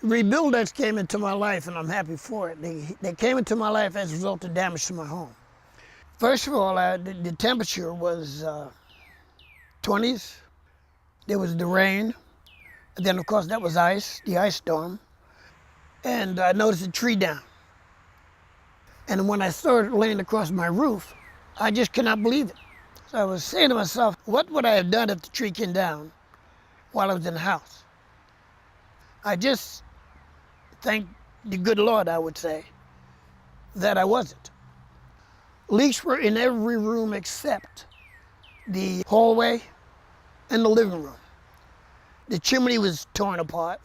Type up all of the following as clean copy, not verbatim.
RebuildEx came into my life, and I'm happy for it. They came into my life as a result of damage to my home. First of all, the temperature was 20s. There was the rain. And then, of course, that was ice, the ice storm. And I noticed a tree down. And when I saw it laying across my roof, I just could not believe it. So I was saying to myself, what would I have done if the tree came down while I was in the house? I just thank the good Lord, I would say, that I wasn't. Leaks were in every room except the hallway and the living room. The chimney was torn apart,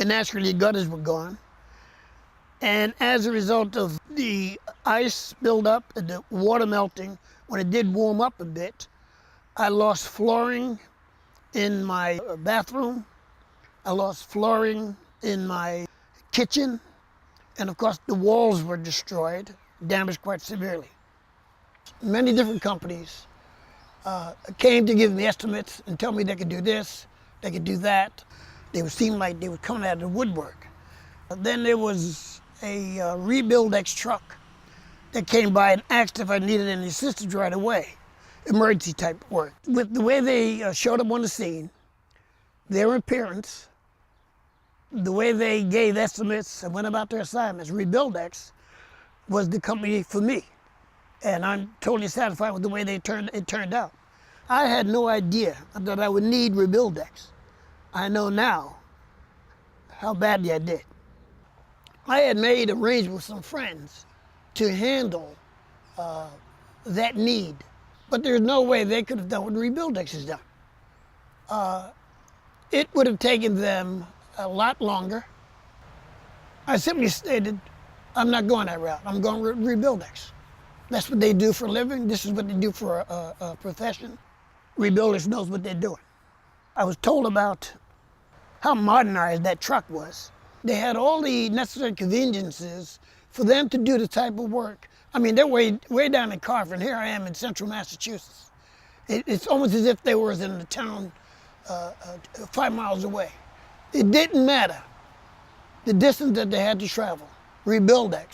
and naturally the gutters were gone. And as a result of the ice buildup and the water melting, when it did warm up a bit, I lost flooring in my bathroom. I lost flooring in my kitchen. And of course, the walls were destroyed, damaged quite severely. Many different companies came to give me estimates and tell me they could do this, they could do that. They would seem like they were coming out of the woodwork. Then there was a RebuildEx truck that came by and asked if I needed any assistance right away, emergency type work. With the way they showed up on the scene, their appearance, the way they gave estimates and went about their assignments, RebuildEx was the company for me. And I'm totally satisfied with the way it turned out. I had no idea that I would need RebuildEx. I know now how badly I did. I had made arrangements with some friends to handle that need, but there's no way they could have done what RebuildEx has done. It would have taken them a lot longer. I simply stated, I'm not going that route. I'm going RebuildEx. That's what they do for a living. This is what they do for a profession. RebuildEx knows what they're doing. I was told about how modernized that truck was. They had all the necessary conveniences for them to do the type of work. I mean, they're way down in Carver, and here I am in central Massachusetts. It's almost as if they were in the town 5 miles away. It didn't matter the distance that they had to travel. RebuildEx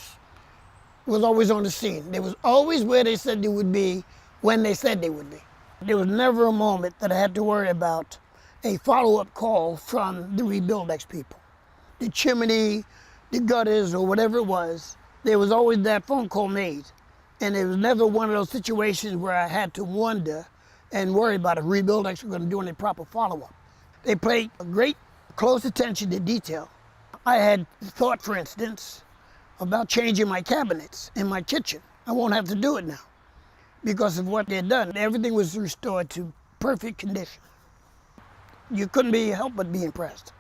was always on the scene. They was always where they said they would be when they said they would be. There was never a moment that I had to worry about a follow-up call from the RebuildEx people. The chimney, the gutters, or whatever it was, there was always that phone call made. And it was never one of those situations where I had to wonder and worry about if RebuildEx were going to do any proper follow-up. They paid great close attention to detail. I had thought, for instance, about changing my cabinets in my kitchen. I won't have to do it now because of what they'd done. Everything was restored to perfect condition. You couldn't help but be impressed,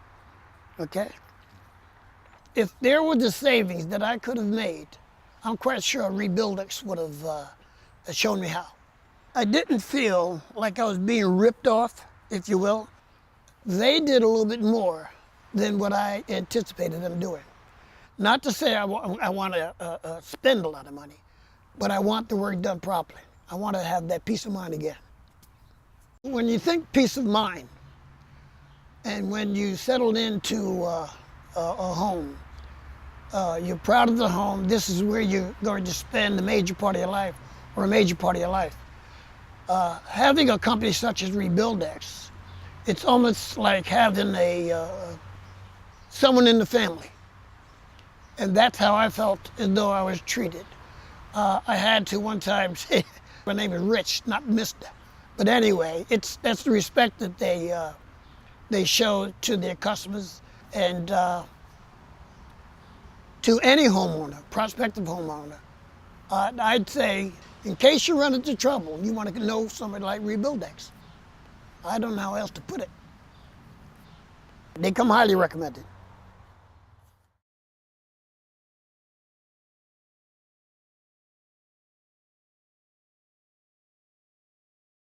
okay? If there was a savings that I could have made, I'm quite sure RebuildEx would have shown me how. I didn't feel like I was being ripped off, if you will. They did a little bit more than what I anticipated them doing. Not to say I want to spend a lot of money, but I want the work done properly. I want to have that peace of mind again. When you think peace of mind, and when you settled into a home, you're proud of the home, this is where you're going to spend the major part of your life, or a major part of your life. Having a company such as RebuildEx, it's almost like having someone in the family. And that's how I felt as though I was treated. I had to one time say, my name is Rich, not Mr. But anyway, that's the respect that they show to their customers and to any homeowner, prospective homeowner. I'd say, in case you run into trouble, you want to know somebody like RebuildEx. I don't know how else to put it. They come highly recommended.